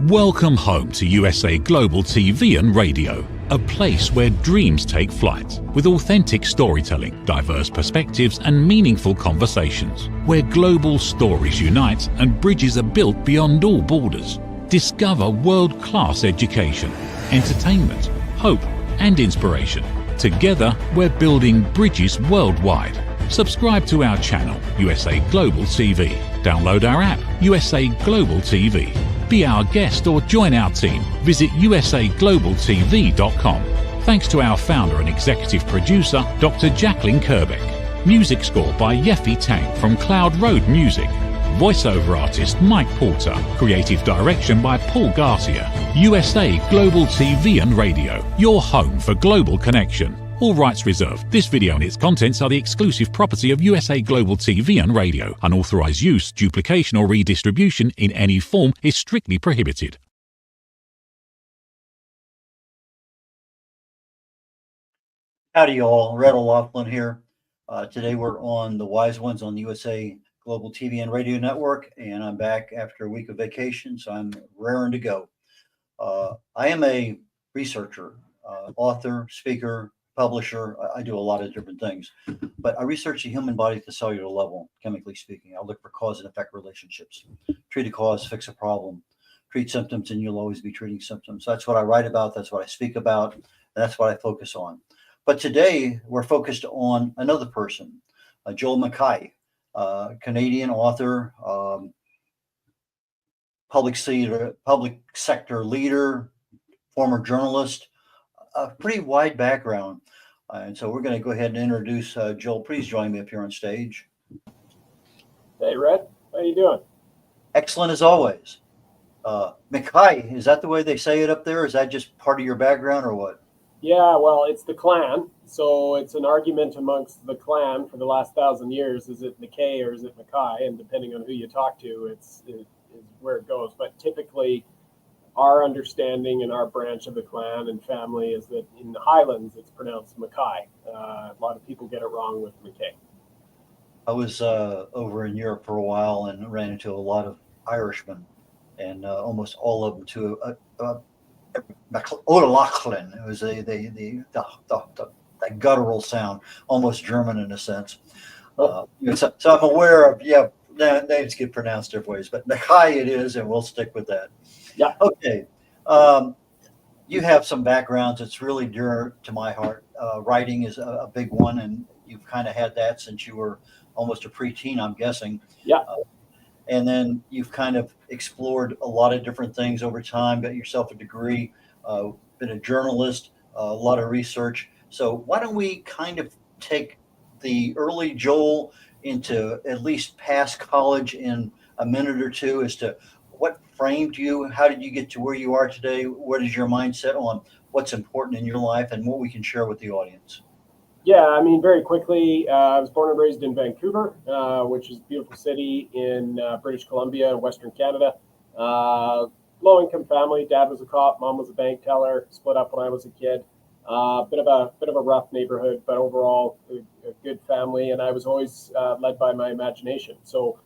Welcome home to USA Global TV and Radio, a place where dreams take flight, with authentic storytelling, diverse perspectives and meaningful conversations, where global stories unite and bridges are built beyond all borders. Discover world-class education, entertainment, hope and inspiration. Together, we're building bridges worldwide. Subscribe to our channel, USA Global TV. Download our app, USA Global TV. Be our guest or join our team. Visit usaglobaltv.com. Thanks to our founder and executive producer, Dr. Jacalyn Kerbeck. Music score by Yeffy Tang from Cloud Road Music. Voiceover artist Mike Porter. Creative direction by Paul Garcia. USA Global TV and Radio. Your home for global connection. All rights reserved. This video and its contents are the exclusive property of USA Global TV and Radio. Unauthorized use, duplication or redistribution in any form is strictly prohibited. Howdy y'all, Red O'Loughlin here. Today we're on the Wise Ones on the USA Global TV and Radio Network, and I'm back after a week of vacation, so I'm raring to go. I am a researcher, author, speaker, publisher. I do a lot of different things, but I research the human body at the cellular level, chemically speaking. I look for cause and effect relationships. Treat a cause, fix a problem. Treat symptoms, and you'll always be treating symptoms. That's what I write about. That's what I speak about. And that's what I focus on. But today we're focused on another person, Joel Mckay, Canadian author, public sector leader, former journalist, a pretty wide background. And so we're going to go ahead and introduce Joel. Please join me up here on stage. Hey, Red. How you doing? Excellent as always. Mckay, is that the way they say it up there? Is that just part of your background or what? Yeah, well, it's the clan. So it's an argument amongst the clan for the last 1,000 years. Is it Mckay or is it Mckay? And depending on who you talk to, it is where it goes. But typically, our understanding in our branch of the clan and family is that in the Highlands, it's pronounced Mckay. A lot of people get it wrong with Mckay. I was over in Europe for a while and ran into a lot of Irishmen, and almost all of them to O'Loughlin. It was the guttural sound, almost German in a sense. So I'm aware of, names get pronounced different ways, but Mckay it is, and we'll stick with that. Yeah. Okay. You have some backgrounds that's really dear to my heart. Writing is a big one, and you've kind of had that since you were almost a preteen, I'm guessing. Yeah. And then you've kind of explored a lot of different things over time, got yourself a degree, been a journalist, a lot of research. So why don't we kind of take the early Joel into at least past college in a minute or two as to what framed you? How did you get to where you are today? What is your mindset on what's important in your life and what we can share with the audience? Yeah, I mean, very quickly, I was born and raised in Vancouver, which is a beautiful city in British Columbia, Western Canada. Low-income family. Dad was a cop, mom was a bank teller. Split up when I was a kid. Bit of a rough neighborhood, but overall a good family. And I was always led by my imagination. So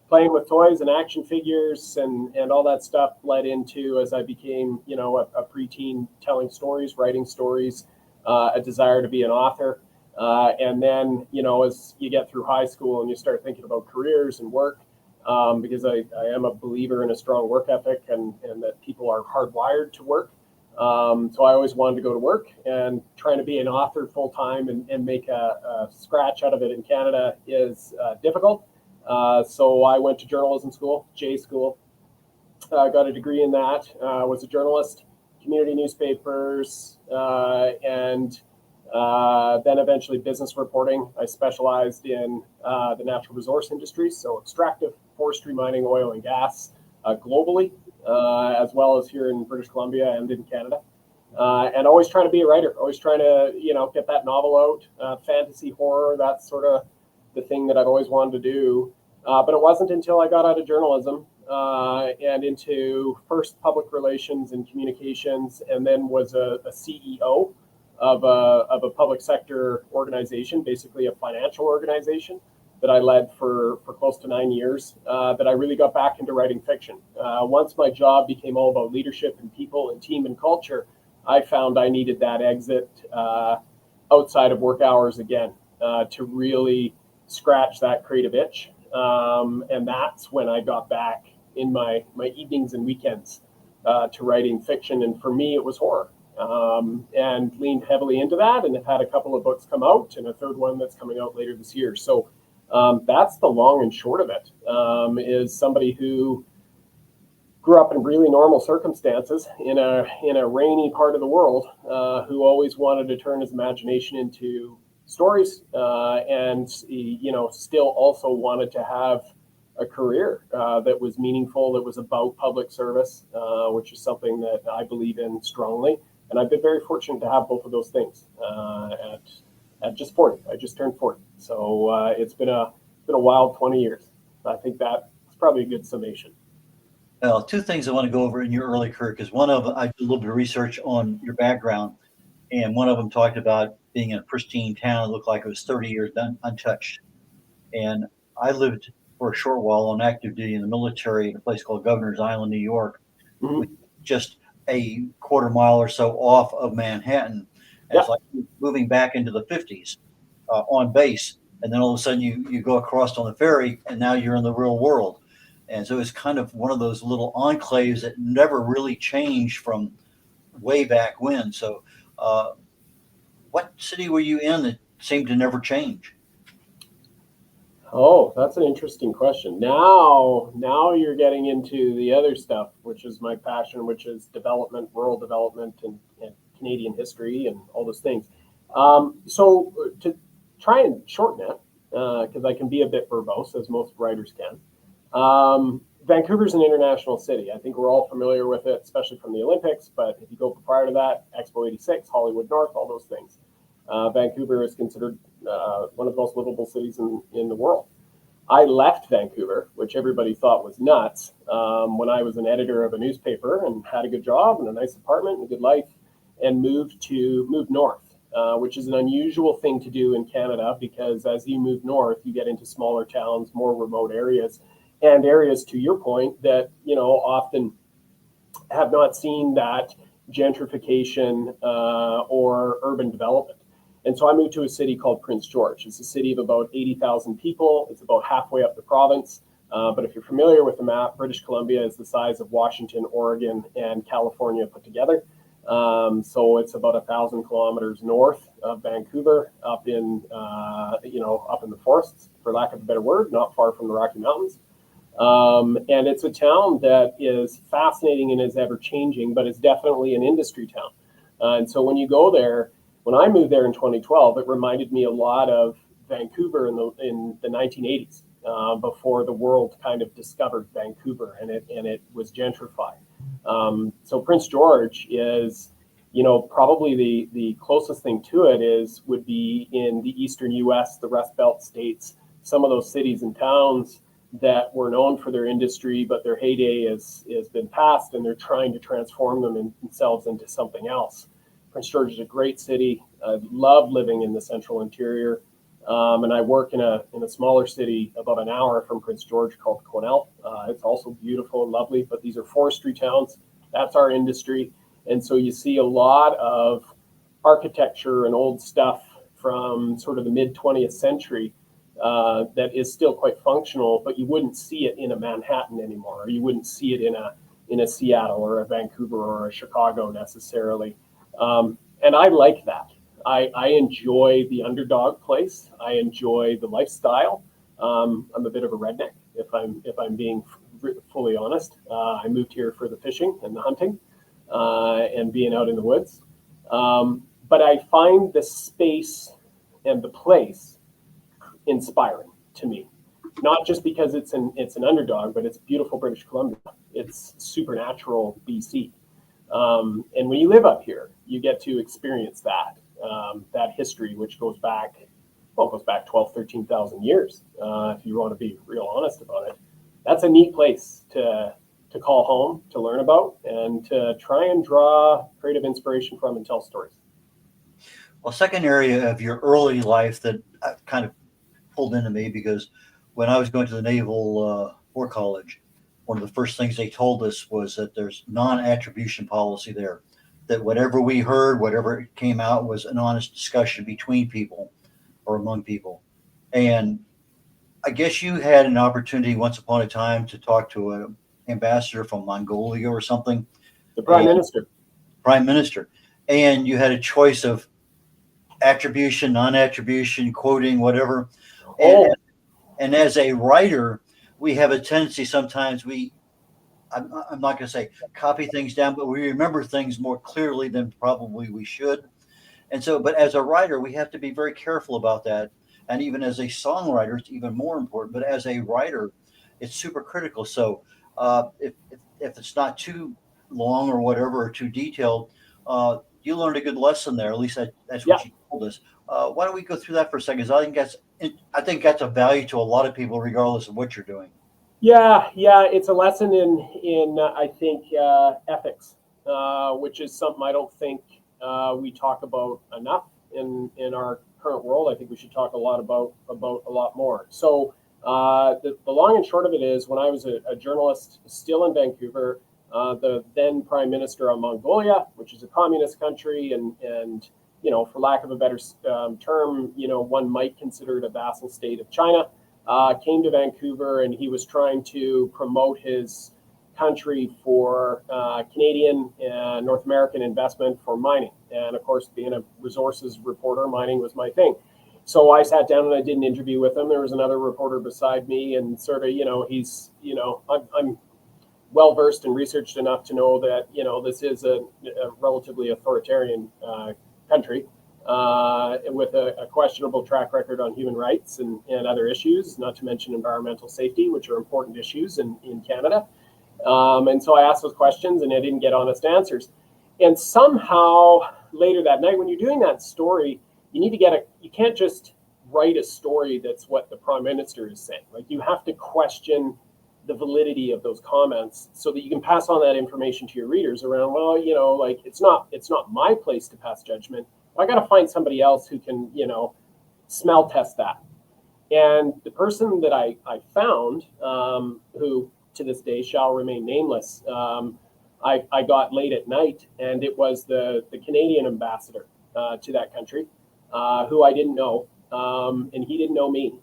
playing with toys and action figures and all that stuff led into, as I became, a preteen, telling stories, writing stories, a desire to be an author. And then, as you get through high school and you start thinking about careers and work, because I am a believer in a strong work ethic and that people are hardwired to work. So I always wanted to go to work, and trying to be an author full time and make a scratch out of it in Canada is difficult. So I went to journalism school, J school, got a degree in that, was a journalist, community newspapers, and then eventually business reporting. I specialized in the natural resource industry, so extractive, forestry, mining, oil, and gas globally, as well as here in British Columbia and in Canada. And always trying to be a writer, always trying to, get that novel out, fantasy, horror, that's sort of the thing that I've always wanted to do. But it wasn't until I got out of journalism and into first public relations and communications, and then was a CEO of a public sector organization, basically a financial organization, that I led for close to 9 years, that I really got back into writing fiction. Once my job became all about leadership and people and team and culture, I found I needed that exit outside of work hours again to really scratch that creative itch. And that's when I got back in my evenings and weekends to writing fiction. And for me, it was horror. And leaned heavily into that, and have had a couple of books come out, and a third one that's coming out later this year. So that's the long and short of it. Is somebody who grew up in really normal circumstances in a rainy part of the world, who always wanted to turn his imagination into stories, and still also wanted to have a career that was meaningful, that was about public service, which is something that I believe in strongly. And I've been very fortunate to have both of those things at just 40. I just turned 40. So it's been a wild 20 years. I think that's probably a good summation. Well, two things I want to go over in your early career, because one of them, I did a little bit of research on your background, and one of them talked about being in a pristine town that looked like it was 30 years untouched. And I lived for a short while on active duty in the military in a place called Governor's Island, New York, Mm-hmm. just a quarter mile or so off of Manhattan. And It's like moving back into the 50s on base. And then all of a sudden you go across on the ferry, and now you're in the real world. And so it's kind of one of those little enclaves that never really changed from way back when. So what city were you in that seemed to never change? Oh, that's an interesting question. Now you're getting into the other stuff, which is my passion, which is development, rural development, and Canadian history, and all those things. So to try and shorten it, because I can be a bit verbose, as most writers can. Vancouver's an international city. I think we're all familiar with it, especially from the Olympics. But if you go prior to that, Expo 86, Hollywood North, all those things. Vancouver is considered one of the most livable cities in the world. I left Vancouver, which everybody thought was nuts, when I was an editor of a newspaper and had a good job and a nice apartment and a good life, and moved north, which is an unusual thing to do in Canada, because as you move north, you get into smaller towns, more remote areas, and areas, to your point, that often have not seen that gentrification or urban development. And so I moved to a city called Prince George. It's a city of about 80,000 people. It's about halfway up the province. But if you're familiar with the map, British Columbia is the size of Washington, Oregon, and California put together. So it's about 1,000 kilometers north of Vancouver, up in the forests, for lack of a better word, not far from the Rocky Mountains. And it's a town that is fascinating and is ever changing, but it's definitely an industry town. And so when you go there, when I moved there in 2012, it reminded me a lot of Vancouver in the 1980s, before the world kind of discovered Vancouver and it was gentrified. So Prince George is, probably the closest thing to it would be in the eastern U.S., the Rust Belt states, some of those cities and towns that were known for their industry, but their heyday has been past, and they're trying to transform themselves into something else. Prince George is a great city. I love living in the central interior, and I work in a smaller city about an hour from Prince George called Quesnel. It's also beautiful and lovely, but these are forestry towns. That's our industry, and so you see a lot of architecture and old stuff from sort of the mid 20th century that is still quite functional, but you wouldn't see it in a Manhattan anymore, or you wouldn't see it in a Seattle or a Vancouver or a Chicago necessarily. And I like that. I enjoy the underdog place. I enjoy the lifestyle. I'm a bit of a redneck, if I'm being fully honest. I moved here for the fishing and the hunting, and being out in the woods. But I find the space and the place inspiring to me, not just because it's an underdog, but it's beautiful British Columbia. It's supernatural BC. And when you live up here, you get to experience that history, which goes back 12, 13,000 years. If you want to be real honest about it, that's a neat place to call home, to learn about, and to try and draw creative inspiration from and tell stories. Well, second area of your early life that kind of pulled into me because when I was going to the Naval War College, one of the first things they told us was that there's non-attribution policy there, that whatever we heard, whatever came out was an honest discussion between people or among people. And I guess you had an opportunity once upon a time to talk to an ambassador from Mongolia or something, The Prime and Minister. prime minister, and you had a choice of attribution, non-attribution, quoting, whatever. And Oh, and as a writer, we have a tendency sometimes I'm not going to say copy things down, but we remember things more clearly than probably we should. And so, but as a writer, we have to be very careful about that. And even as a songwriter, it's even more important. But as a writer, it's super critical. So if it's not too long or whatever, or too detailed, you learned a good lesson there. At least that's yeah. what you told us. Why don't we go through that for a second? 'Cause I think that's a value to a lot of people, regardless of what you're doing. Yeah, it's a lesson in I think ethics, which is something I don't think we talk about enough in our current world. I think we should talk a lot about a lot more. So the long and short of it is, when I was a journalist still in Vancouver, the then Prime Minister of Mongolia, which is a communist country, and for lack of a better term, one might consider it a vassal state of China. Came to Vancouver, and he was trying to promote his country for Canadian and North American investment for mining. And of course, being a resources reporter, mining was my thing. So I sat down and I did an interview with him. There was another reporter beside me, and sort of, I'm well versed and researched enough to know that this is a relatively authoritarian country. With a questionable track record on human rights and other issues, not to mention environmental safety, which are important issues in Canada. And so I asked those questions, and I didn't get honest answers. And somehow later that night, when you're doing that story, you need to you can't just write a story that's what the Prime Minister is saying. Like, you have to question the validity of those comments so that you can pass on that information to your readers around, it's not my place to pass judgment. I got to find somebody else who can, smell test that. And the person that I found, who to this day shall remain nameless, I got late at night, and it was the Canadian ambassador to that country, who I didn't know, and he didn't know me.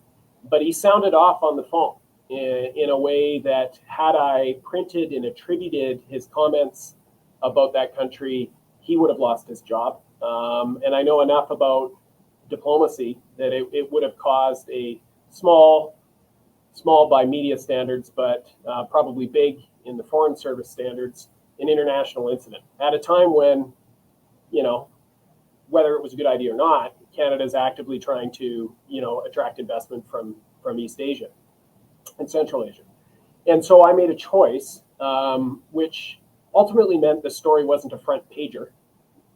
But he sounded off on the phone in a way that, had I printed and attributed his comments about that country, he would have lost his job. And I know enough about diplomacy that it would have caused a small by media standards, but probably big in the Foreign Service standards, an international incident at a time when, whether it was a good idea or not, Canada is actively trying to, attract investment from East Asia and Central Asia. And so I made a choice, which ultimately meant the story wasn't a front pager,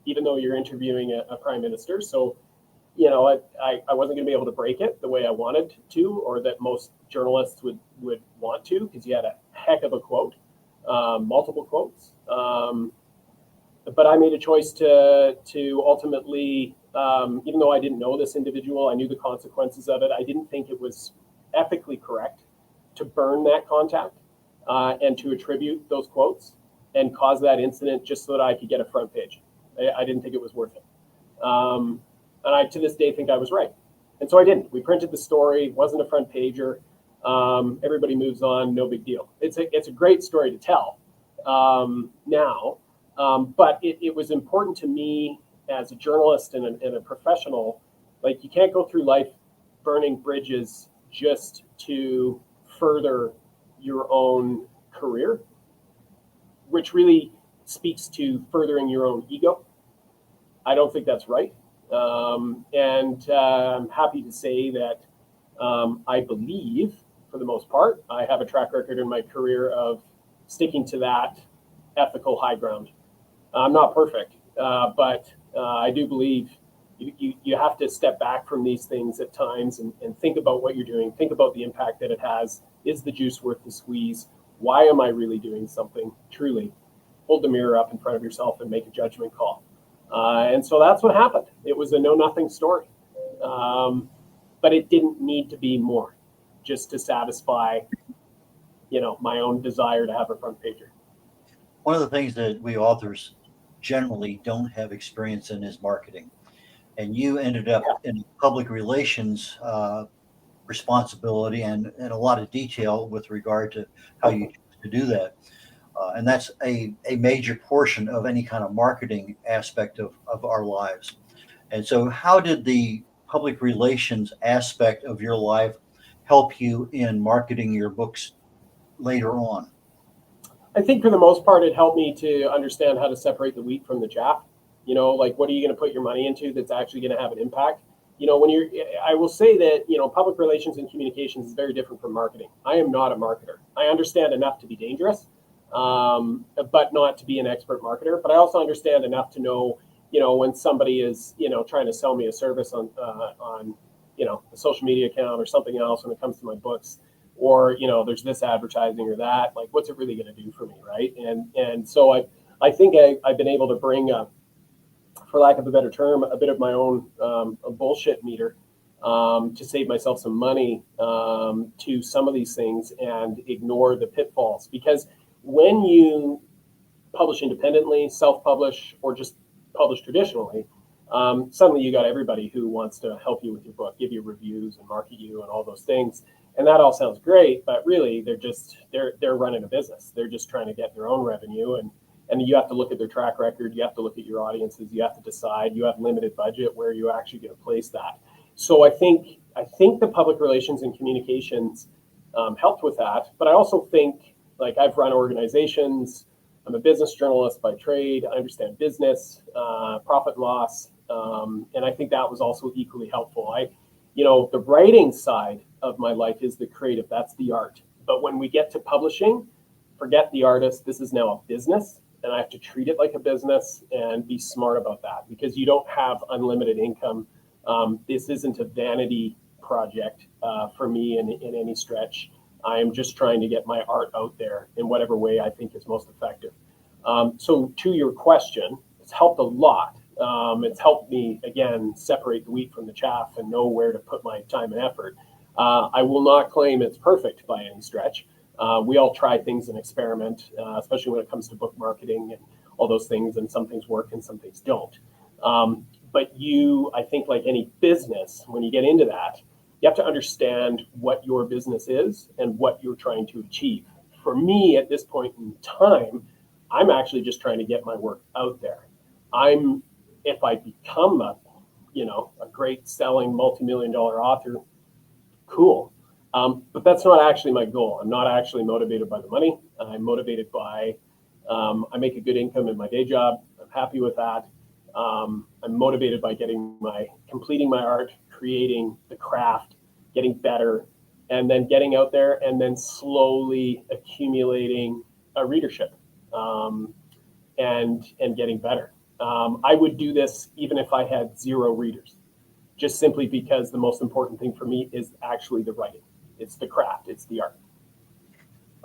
even though you're interviewing a prime minister. So, I wasn't going to be able to break it the way I wanted to, or that most journalists would want to, because you had a heck of a quote, multiple quotes. But I made a choice to ultimately, even though I didn't know this individual, I knew the consequences of it. I didn't think it was ethically correct to burn that contact and to attribute those quotes and cause that incident just so that I could get a front page. I didn't think it was worth it. And I, to this day, think I was right. And so I didn't. We printed the story, wasn't a front pager. Everybody moves on, no big deal. It's a great story to tell now, but it was important to me as a journalist and a professional. Like, you can't go through life burning bridges just to further your own career, which really speaks to furthering your own ego. I don't think that's right. And I'm happy to say that I believe, for the most part, I have a track record in my career of sticking to that ethical high ground. I'm not perfect, but I do believe you have to step back from these things at times and think about what you're doing. Think about the impact that it has. Is the juice worth the squeeze? Why am I really doing something? Truly, hold the mirror up in front of yourself and make a judgment call. And so that's what happened. It was a know-nothing story. but it didn't need to be more, just to satisfy, my own desire to have a front pager. One of the things that we authors generally don't have experience in is marketing. And you ended up in public relations responsibility and a lot of detail with regard to how you choose to do that. And that's a major portion of any kind of marketing aspect of our lives. And so, how did the public relations aspect of your life help you in marketing your books later on? I think for the most part, it helped me to understand how to separate the wheat from the chaff. Like, what are you going to put your money into that's actually going to have an impact? I will say that, public relations and communications is very different from marketing. I am not a marketer. I understand enough to be dangerous, but not to be an expert marketer. But I also understand enough to know, when somebody is, trying to sell me a service on a social media account or something else when it comes to my books, or, there's this advertising or that, like, what's it really going to do for me, right? And so I think I've been able to bring up, for lack of a better term, a bit of my own bullshit meter to save myself some money to some of these things and ignore the pitfalls. Because when you publish independently, self-publish, or just publish traditionally, suddenly you got everybody who wants to help you with your book, give you reviews and market you and all those things. And that all sounds great, but really they're running a business. They're just trying to get their own revenue, and you have to look at their track record. You have to look at your audiences. You have to decide. You have limited budget. Where are you actually going to place that? So I think the public relations and communications helped with that. But I also think, like, I've run organizations. I'm a business journalist by trade. I understand business, profit and loss, and I think that was also equally helpful. The writing side of my life is the creative. That's the art. But when we get to publishing, forget the artist. This is now a business. And I have to treat it like a business and be smart about that, because you don't have unlimited income. This isn't a vanity project for me in any stretch. I am just trying to get my art out there in whatever way I think is most effective. So to your question, it's helped a lot. It's helped me, again, separate the wheat from the chaff and know where to put my time and effort. I will not claim it's perfect by any stretch. We all try things and experiment, especially when it comes to book marketing and all those things, and some things work and some things don't. But I think like any business, when you get into that, you have to understand what your business is and what you're trying to achieve. For me, at this point in time, I'm actually just trying to get my work out there. If I become a great selling multi-million-dollar author, cool. But that's not actually my goal. I'm not actually motivated by the money. I'm motivated by, I make a good income in my day job. I'm happy with that. I'm motivated by completing my art, creating the craft, getting better, and then getting out there and then slowly accumulating a readership, and getting better. I would do this even if I had 0 readers, just simply because the most important thing for me is actually the writing. It's the craft. It's the art.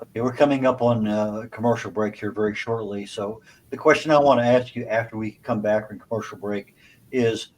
Okay, we're coming up on a commercial break here very shortly. So the question I want to ask you after we come back from commercial break is,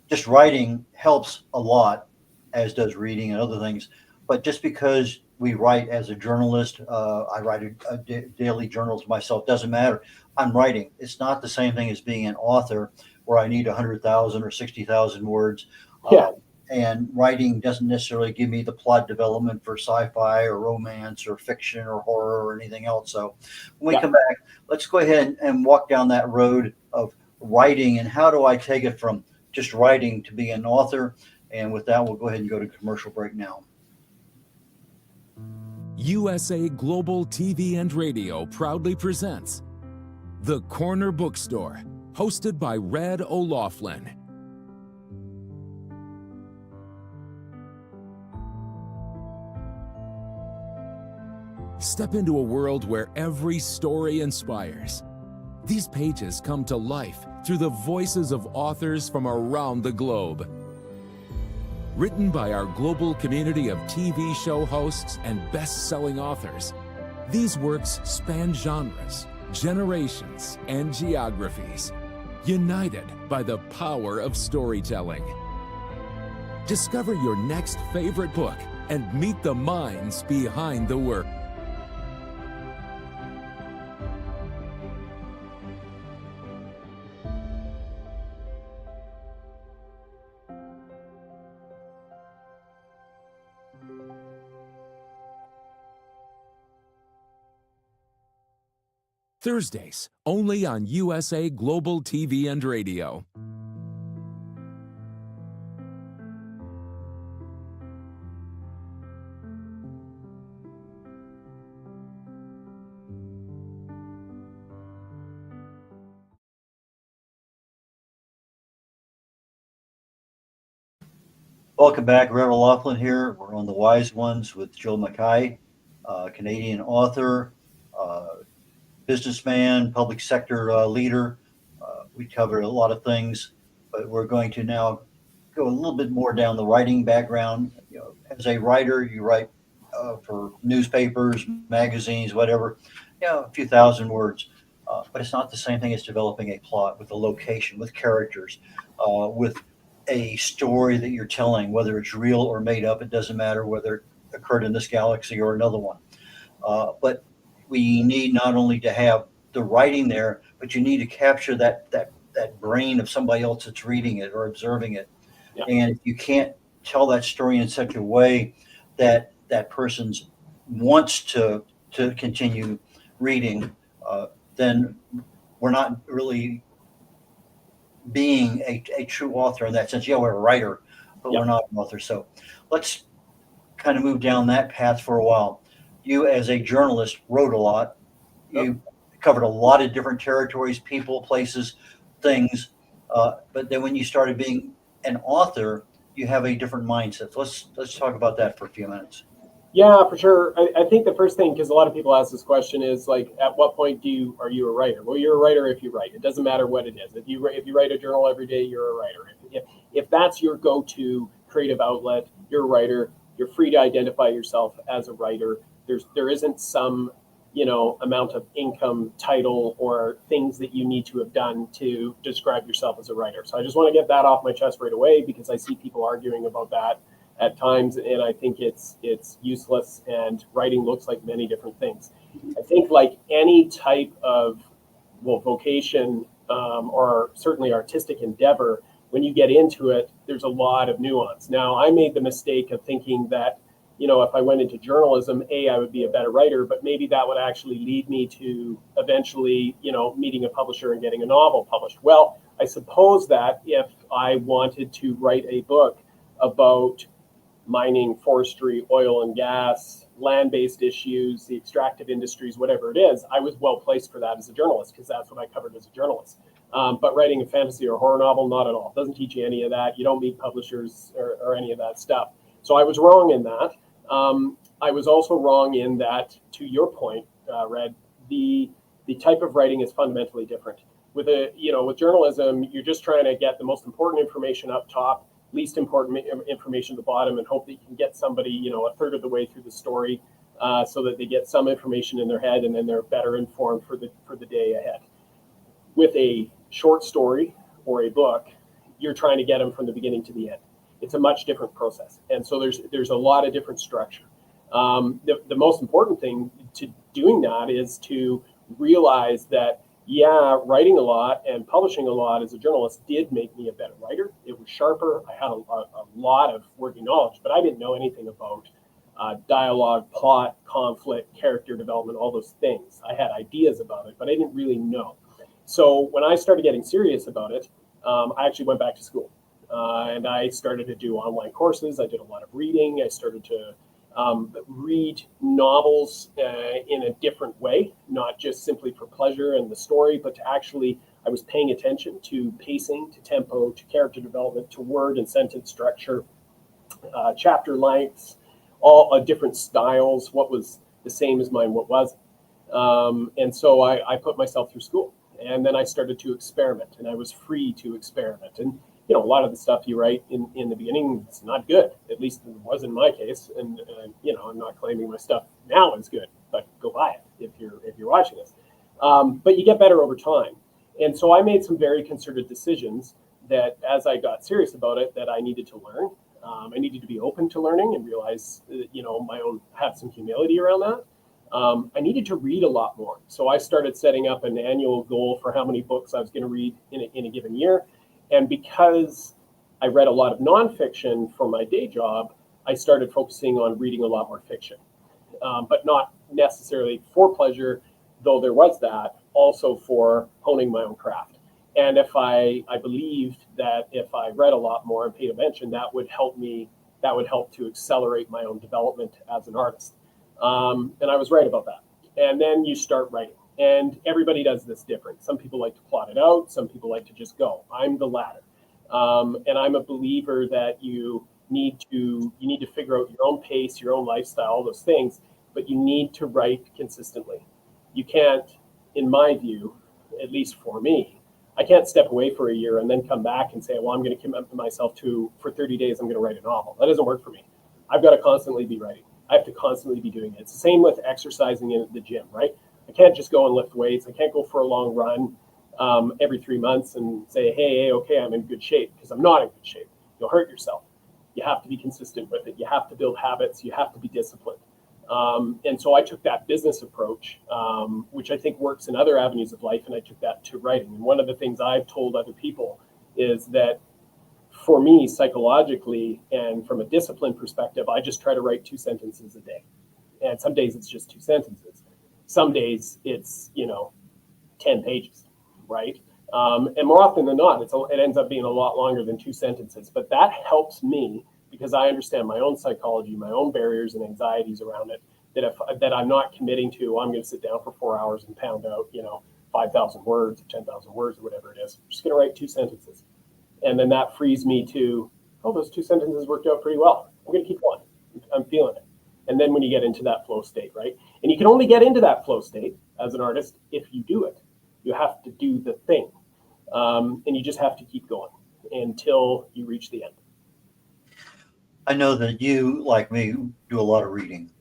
just writing helps a lot, as does reading and other things. But just because we write as a journalist, I write a daily journals myself, doesn't matter. I'm writing. It's not the same thing as being an author where I need 100,000 or 60,000 words. Yeah. And writing doesn't necessarily give me the plot development for sci-fi or romance or fiction or horror or anything else. So when we come back, let's go ahead and walk down that road of writing, and how do I take it from just writing to being an author. And with that, we'll go ahead and go to commercial break now. USA Global TV and Radio proudly presents The Corner Bookstore, hosted by Red O'Loughlin. Step into a world where every story inspires. These pages come to life through the voices of authors from around the globe. Written by our global community of TV show hosts and best-selling authors, these works span genres, generations, and geographies, united by the power of storytelling. Discover your next favorite book and meet the minds behind the work. Thursdays, only on USA Global TV and Radio. Welcome back, Reverend Laughlin here. We're on The Wise Ones with Joe Mckay, Canadian author, businessman, public sector leader. We covered a lot of things, but we're going to now go a little bit more down the writing background. As a writer, you write for newspapers, magazines, whatever, a few thousand words. But it's not the same thing as developing a plot with a location, with characters, with a story that you're telling, whether it's real or made up. It doesn't matter whether it occurred in this galaxy or another one. But we need not only to have the writing there, but you need to capture that brain of somebody else that's reading it or observing it. Yeah. And if you can't tell that story in such a way that that person wants to continue reading, then we're not really being a true author in that sense. Yeah, we're a writer, but we're not an author. So let's kind of move down that path for a while. You, as a journalist, wrote a lot. You covered a lot of different territories, people, places, things. But then when you started being an author, you have a different mindset. Let's talk about that for a few minutes. Yeah, for sure. I think the first thing, because a lot of people ask this question, is like, at what point are you a writer? Well, you're a writer if you write. It doesn't matter what it is. If you write a journal every day, you're a writer. If that's your go-to creative outlet, you're a writer. You're free to identify yourself as a writer. There isn't some amount of income, title, or things that you need to have done to describe yourself as a writer. So I just want to get that off my chest right away, because I see people arguing about that at times, and I think it's useless, and writing looks like many different things. I think, like any type of vocation or certainly artistic endeavor, when you get into it, there's a lot of nuance. Now, I made the mistake of thinking that if I went into journalism, I would be a better writer, but maybe that would actually lead me to eventually meeting a publisher and getting a novel published. Well, I suppose that if I wanted to write a book about mining, forestry, oil and gas, land-based issues, the extractive industries, whatever it is, I was well placed for that as a journalist, because that's what I covered as a journalist. But writing a fantasy or horror novel, not at all. Doesn't teach you any of that. You don't meet publishers or any of that stuff. So I was wrong in that. I was also wrong in that, to your point, Red, the type of writing is fundamentally different. With journalism, you're just trying to get the most important information up top, least important information at the bottom, and hope that you can get somebody, a third of the way through the story, so that they get some information in their head, and then they're better informed for the day ahead. With a short story or a book, you're trying to get them from the beginning to the end. It's a much different process, and so there's a lot of different structure. The most important thing to doing that is to realize that writing a lot and publishing a lot as a journalist did make me a better writer. It was sharper. I had a lot of working knowledge, but I didn't know anything about dialogue, plot, conflict, character development, all those things. I had ideas about it, but I didn't really know. So when I started getting serious about it, I actually went back to school. And I started to do online courses. I did a lot of reading. I started to read novels in a different way, not just simply for pleasure and the story, but to actually, I was paying attention to pacing, to tempo, to character development, to word and sentence structure, chapter lengths, all different styles, what was the same as mine, what wasn't. And so I put myself through school, and then I started to experiment, and I was free to experiment. And a lot of the stuff you write in the beginning, it's not good. At least it was in my case. And I'm not claiming my stuff now is good, but go buy it if you're watching this. But you get better over time. And so I made some very concerted decisions that, as I got serious about it, that I needed to learn. I needed to be open to learning and realize, have some humility around that. I needed to read a lot more. So I started setting up an annual goal for how many books I was going to read in a given year. And because I read a lot of nonfiction for my day job, I started focusing on reading a lot more fiction, but not necessarily for pleasure, though there was that, also for honing my own craft. And if I believed that if I read a lot more and paid attention, that would help to accelerate my own development as an artist. And I was right about that. And then you start writing. And everybody does this different. Some people like to plot it out. Some people like to just go. I'm the latter. And I'm a believer that you need to figure out your own pace, your own lifestyle, all those things, but you need to write consistently. You can't, in my view, at least for me, I can't step away for a year and then come back and say, well, I'm going to commit myself for 30 days, I'm going to write a novel. That doesn't work for me. I've got to constantly be writing. I have to constantly be doing it. It's the same with exercising in the gym, right? I can't just go and lift weights. I can't go for a long run every 3 months and say, hey, okay, I'm in good shape, because I'm not in good shape. You'll hurt yourself. You have to be consistent with it. You have to build habits. You have to be disciplined. And so I took that business approach, which I think works in other avenues of life, and I took that to writing. And one of the things I've told other people is that for me, psychologically and from a discipline perspective, I just try to write 2 sentences a day. And some days it's just 2 sentences. Some days it's, 10 pages, right? And more often than not, it ends up being a lot longer than 2 sentences. But that helps me because I understand my own psychology, my own barriers and anxieties around it, that I'm not committing to, I'm going to sit down for 4 hours and pound out, 5,000 words or 10,000 words or whatever it is. I'm just going to write 2 sentences. And then that frees me to, those 2 sentences worked out pretty well. I'm going to keep going. I'm feeling it. And then when you get into that flow state, right? And you can only get into that flow state as an artist if you do it. You have to do the thing. And you just have to keep going until you reach the end. I know that you, like me, do a lot of reading,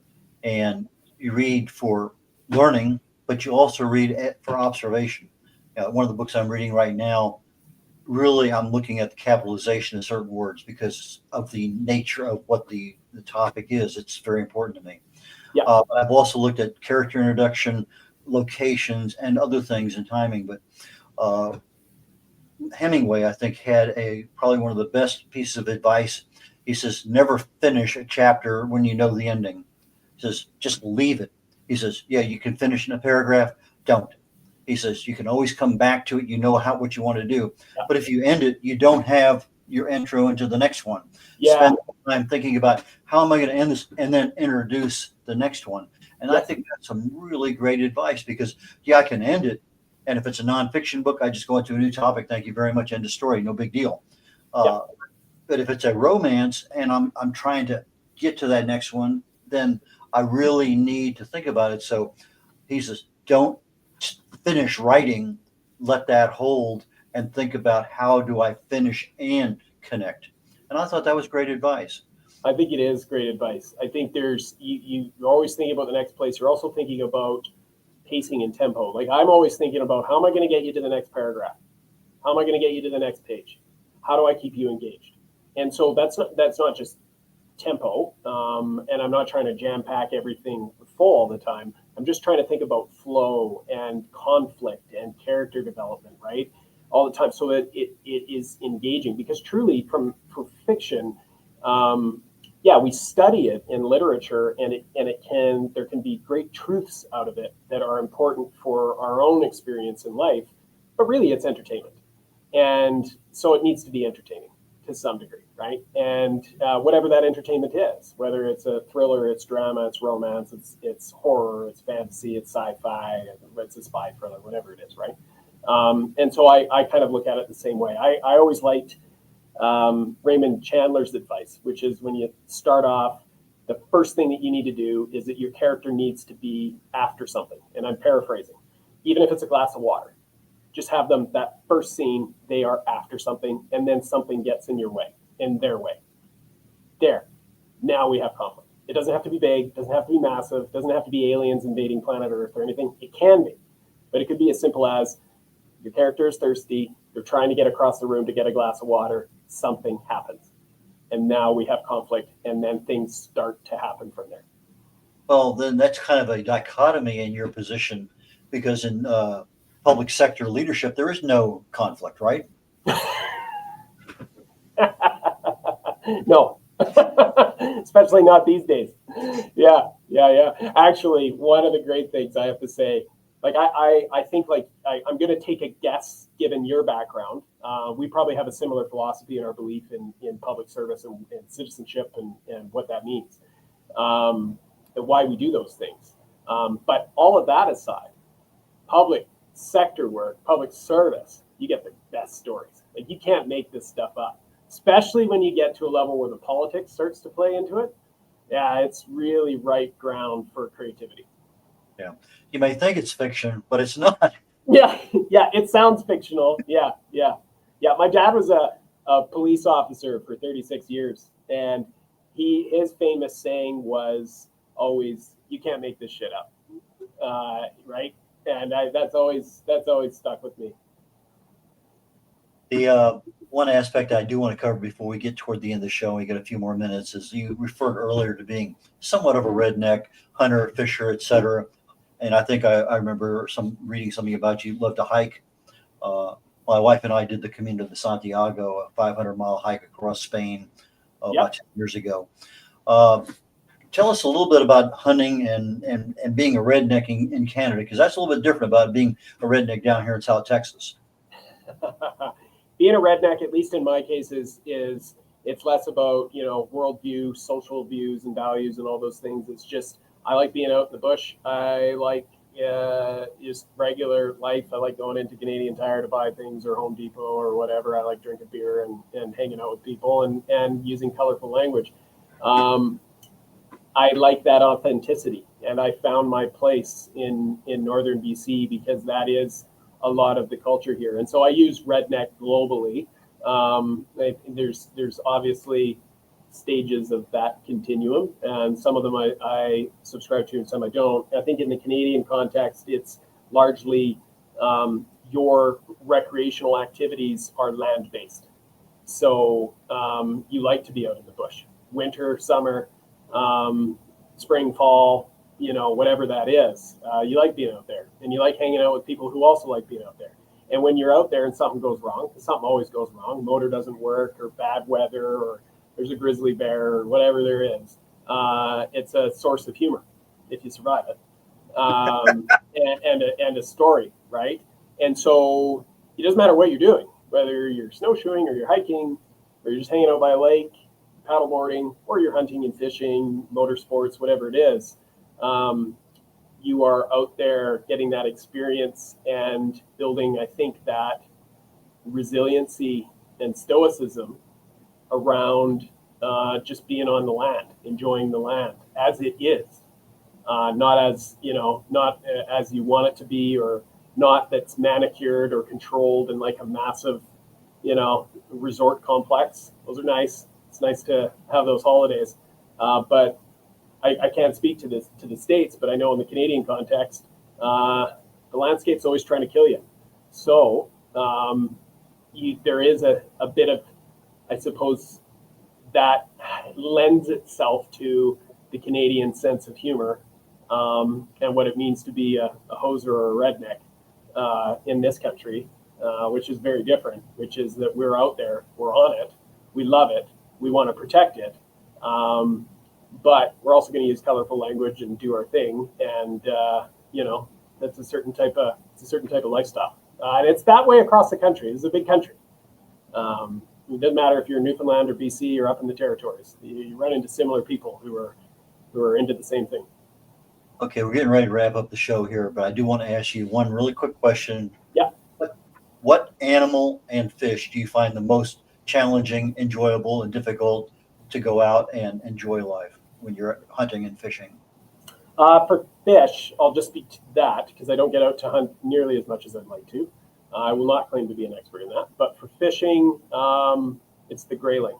and you read for learning, but you also read for observation. One of the books I'm reading right now, really, I'm looking at the capitalization of certain words because of the nature of what the topic is. It's very important to me. Yeah. I've also looked at character introduction, locations, and other things and timing. But Hemingway, I think, had probably one of the best pieces of advice. He says, never finish a chapter when you know the ending. He says, just leave it. He says, yeah, you can finish in a paragraph. Don't. He says, you can always come back to it. You know what you want to do. Yeah. But if you end it, you don't have your intro into the next one. Yeah. Spend time thinking about how am I going to end this and then introduce the next one. And I think that's some really great advice because, I can end it. And if it's a nonfiction book, I just go into a new topic. Thank you very much. End of story. No big deal. But if it's a romance and I'm trying to get to that next one, then I really need to think about it. So he says, don't finish writing, let that hold, and think about how do I finish and connect. And I thought that was great advice. I think it is great advice. I think you're always thinking about the next place. You're also thinking about pacing and tempo. Like I'm always thinking about how am I going to get you to the next paragraph? How am I going to get you to the next page? How do I keep you engaged? And so that's not just tempo, and I'm not trying to jam pack everything full all the time. I'm just trying to think about flow and conflict and character development, right, all the time, so that it is engaging. Because truly, for fiction, we study it in literature, and there can be great truths out of it that are important for our own experience in life. But really, it's entertainment, and so it needs to be entertaining to some degree, right? And whatever that entertainment is, whether it's a thriller, it's drama, it's romance, it's horror, it's fantasy, it's sci-fi, it's a spy thriller, whatever it is, right? And so I kind of look at it the same way. I always liked Raymond Chandler's advice, which is when you start off, the first thing that you need to do is that your character needs to be after something. And I'm paraphrasing. Even if it's a glass of water, just have them, that first scene, they are after something, and then something gets in their way. There. Now we have conflict. It doesn't have to be big, doesn't have to be massive, doesn't have to be aliens invading planet Earth or anything. It can be. But it could be as simple as your character is thirsty, you're trying to get across the room to get a glass of water, something happens. and now we have conflict, and then things start to happen from there. Well, then that's kind of a dichotomy in your position, because in public sector leadership, there is no conflict, right? No, especially not these days. Yeah. Actually, one of the great things I have to say, like I think like I'm going to take a guess, given your background. We probably have a similar philosophy in our belief in public service and citizenship and what that means, and why we do those things. But all of that aside, public sector work, public service, you get the best stories. Like, you can't make this stuff up, especially when you get to a level where the politics starts to play into it. Yeah, it's really right ground for creativity. Yeah. You may think it's fiction, but it's not. Yeah, it sounds fictional. Yeah. My dad was a police officer for 36 years, and his famous saying was always, "You can't make this shit up." Right? And that's always stuck with me. The one aspect I do want to cover before we get toward the end of the show, we get a few more minutes, is you referred earlier to being somewhat of a redneck hunter, fisher, etc. And I think I remember reading something about you love to hike. My wife and I did the Camino de Santiago, a 500-mile hike across Spain about 10 years ago. Tell us a little bit about hunting and being a redneck in Canada, because that's a little bit different about being a redneck down here in South Texas. Being a redneck, at least in my case, is it's less about, worldview, social views and values and all those things. It's just, I like being out in the bush. I like just regular life. I like going into Canadian Tire to buy things, or Home Depot or whatever. I like drinking beer and hanging out with people and using colorful language. I like that authenticity, and I found my place in northern BC because that is a lot of the culture here. And so I use redneck globally. There's obviously stages of that continuum, and some of them I subscribe to and some I don't. I think in the Canadian context, it's largely your recreational activities are land-based. So you like to be out in the bush, winter, summer, spring, fall, whatever that is. You like being out there, and you like hanging out with people who also like being out there. And when you're out there and something goes wrong, something always goes wrong, motor doesn't work, or bad weather, or there's a grizzly bear, or whatever there is, it's a source of humor if you survive it, and a story, right? And so it doesn't matter what you're doing, whether you're snowshoeing or you're hiking or you're just hanging out by a lake, paddleboarding, or you're hunting and fishing, motorsports, whatever it is. You are out there getting that experience and building, I think, that resiliency and stoicism around just being on the land, enjoying the land as it is, not as as you want it to be, or not that's manicured or controlled in like a massive, resort complex. Those are nice. It's nice to have those holidays, but I can't speak to the States, but I know in the Canadian context, the landscape's always trying to kill you. So there is a bit of, I suppose, that lends itself to the Canadian sense of humor, and what it means to be a hoser or a redneck in this country, which is very different, which is that we're out there, we're on it, we love it, we want to protect it. But we're also going to use colorful language and do our thing, and that's a certain type of lifestyle, and it's that way across the country. This is a big country. It doesn't matter if you're in Newfoundland or BC or up in the territories. You run into similar people who are into the same thing. Okay, we're getting ready to wrap up the show here, but I do want to ask you one really quick question. Yeah. What animal and fish do you find the most challenging, enjoyable, and difficult to go out and enjoy life when you're hunting and fishing? For fish, I'll just speak to that because I don't get out to hunt nearly as much as I'd like to. I will not claim to be an expert in that. But for fishing, it's the grayling.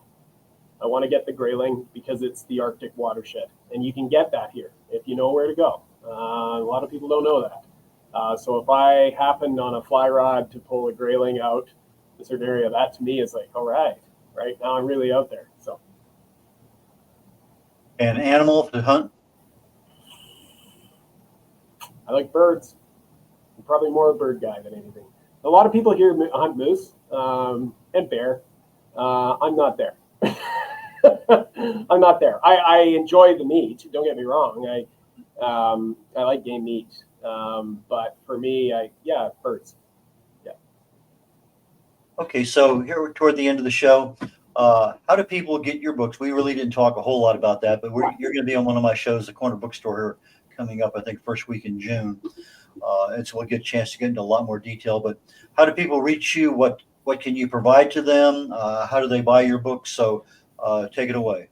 I want to get the grayling because it's the Arctic watershed, and you can get that here if you know where to go. A lot of people don't know that. So if I happened on a fly rod to pull a grayling out in a certain area, that to me is like, all right now I'm really out there. So An animal to hunt? I like birds. I'm probably more a bird guy than anything. A lot of people here hunt moose and bear. I'm not there. I'm not there. I enjoy the meat. Don't get me wrong. I like game meat. But for me, birds. Yeah. Okay, so here toward the end of the show, how do people get your books? We really didn't talk a whole lot about that, but you're going to be on one of my shows, the Corner Bookstore, here coming up, I think, first week in June. And so we'll get a chance to get into a lot more detail. But how do people reach you? What can you provide to them? How do they buy your books? So take it away.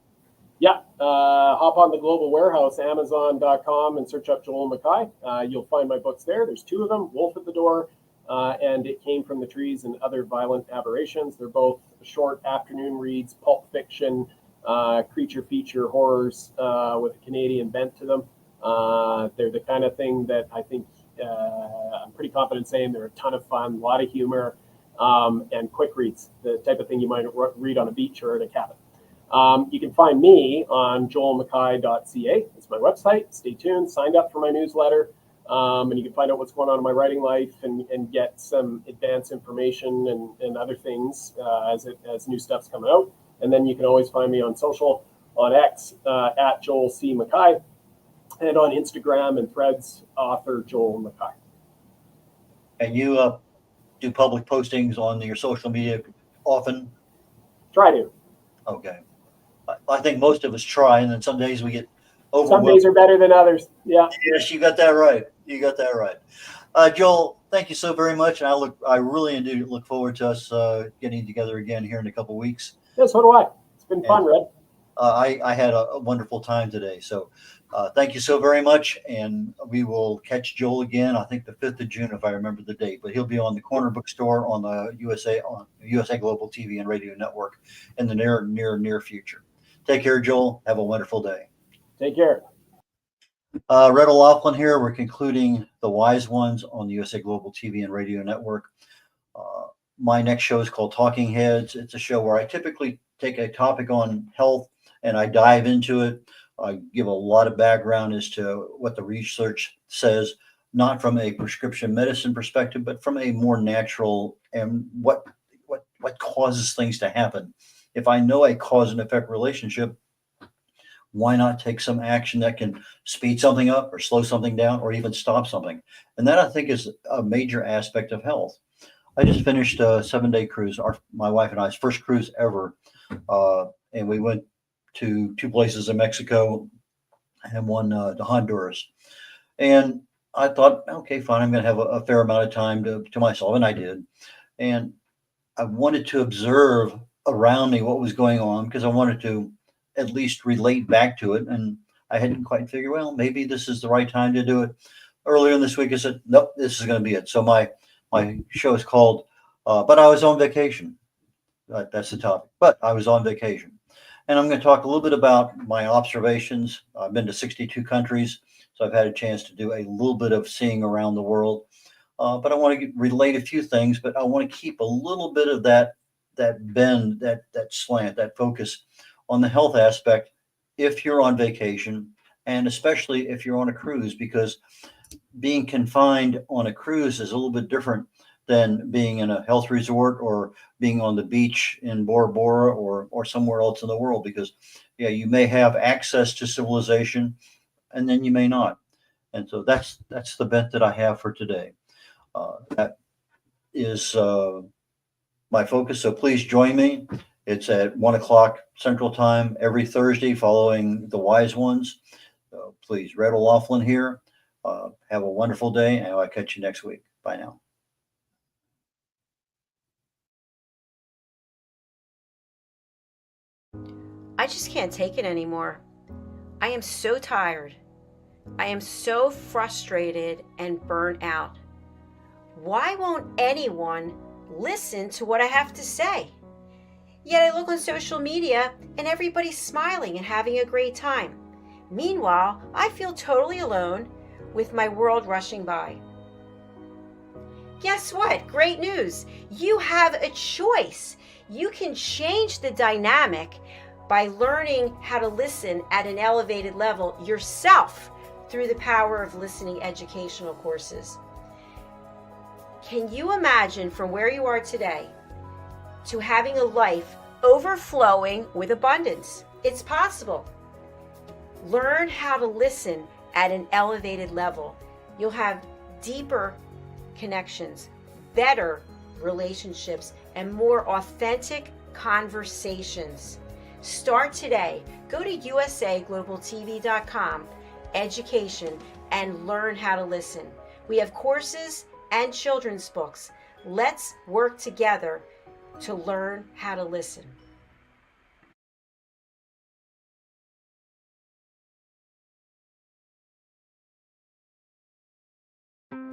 Yeah, hop on the Global Warehouse, Amazon.com, and search up Joel Mckay. You'll find my books there. There's 2 of them, Wolf at the Door, and It Came from the Trees and Other Violent Aberrations. They're both short afternoon reads, pulp fiction, creature feature horrors with a Canadian bent to them. They're the kind of thing that I think I'm pretty confident saying they're a ton of fun, a lot of humor, and quick reads, the type of thing you might read on a beach or at a cabin. You can find me on joelmckay.ca. It's my website. Stay tuned. Signed up for my newsletter. And you can find out what's going on in my writing life and get some advanced information and other things as new stuff's coming out. And then you can always find me on social, on X, at Joel C. Mckay, and on Instagram and Threads, author Joel Mckay. And you do public postings on your social media often? Try to. Okay. I think most of us try, and then some days we get overwhelmed. Some days are better than others. Yeah. Yes, you got that right. Joel, thank you so very much. And I really do look forward to us getting together again here in a couple of weeks. Yeah, so do I. It's been fun, Red. I had a wonderful time today. So thank you so very much. And we will catch Joel again, I think the 5th of June, if I remember the date. But he'll be on the Corner Bookstore on the USA Global TV and Radio Network in the near future. Take care, Joel. Have a wonderful day. Take care. Red O'Loughlin here. We're concluding The Wise Ones on the USA Global TV and Radio Network. My next show is called Talking Heads. It's a show where I typically take a topic on health and I dive into it. I give a lot of background as to what the research says, not from a prescription medicine perspective, but from a more natural and what causes things to happen. If I know a cause and effect relationship, why not take some action that can speed something up or slow something down or even stop something? And that, I think, is a major aspect of health. I just finished a 7-day cruise, my wife and I's first cruise ever. And we went to 2 places in Mexico and one to Honduras. And I thought, okay, fine, I'm going to have a fair amount of time to myself. And I did. And I wanted to observe around me what was going on because I wanted to at least relate back to it. And I hadn't quite figured, well, maybe this is the right time to do it. Earlier in this week, I said, nope, this is going to be it. So my show is called, But I Was on Vacation. That's the topic. But I was on vacation. And I'm going to talk a little bit about my observations. I've been to 62 countries, so I've had a chance to do a little bit of seeing around the world. But I want to relate a few things, but I want to keep a little bit of that bend, that slant, that focus on the health aspect if you're on vacation, and especially if you're on a cruise, because being confined on a cruise is a little bit different than being in a health resort or being on the beach in Bora Bora or somewhere else in the world, because you may have access to civilization and then you may not. And so that's the bent that I have for today. That is my focus. So please join me. It's at 1:00 Central Time every Thursday following The Wise Ones. So please, Red O'Loughlin here. Have a wonderful day, and I'll catch you next week. Bye now. I just can't take it anymore. I am so tired. I am so frustrated and burnt out. Why won't anyone listen to what I have to say? Yet I look on social media and everybody's smiling and having a great time. Meanwhile, I feel totally alone with my world rushing by. Guess what? Great news. You have a choice. You can change the dynamic by learning how to listen at an elevated level yourself through the power of listening educational courses. Can you imagine from where you are today to having a life overflowing with abundance? It's possible. Learn how to listen at an elevated level. You'll have deeper connections, better relationships, and more authentic conversations. Start today. Go to usaglobaltv.com, education, and learn how to listen. We have courses and children's books. Let's work together to learn how to listen.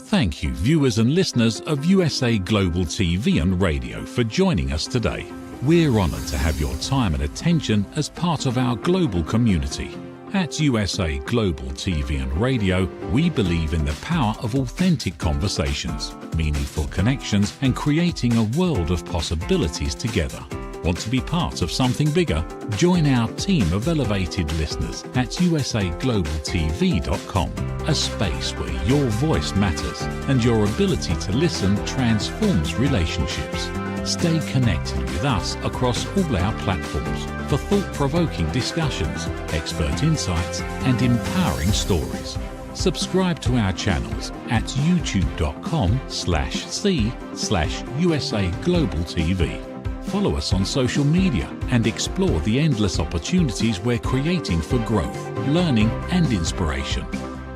Thank you, viewers and listeners of USA Global TV and Radio, for joining us today. We're honoured to have your time and attention as part of our global community. At USA Global TV and Radio, we believe in the power of authentic conversations, meaningful connections, and creating a world of possibilities together. Want to be part of something bigger? Join our team of elevated listeners at usaglobaltv.com, a space where your voice matters and your ability to listen transforms relationships. Stay connected with us across all our platforms for thought-provoking discussions, expert insights, and empowering stories. Subscribe to our channels at youtube.com/c/USA Global TV. Follow us on social media and explore the endless opportunities we're creating for growth, learning, and inspiration.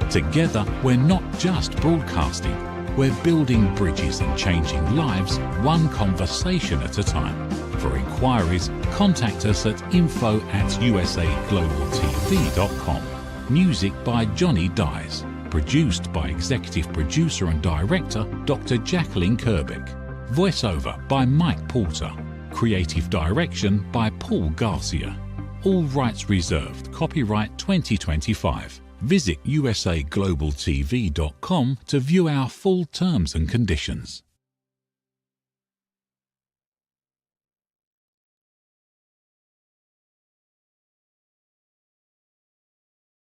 Together, we're not just broadcasting, we're building bridges and changing lives one conversation at a time. For inquiries, contact us at info@usaglobaltv.com. Music by Johnny Dies. Produced by Executive Producer and Director Dr. Jacalyn Kerbeck. Voiceover by Mike Porter. Creative Direction by Paul Garcia. All rights reserved. Copyright 2025. Visit usaglobaltv.com to view our full terms and conditions.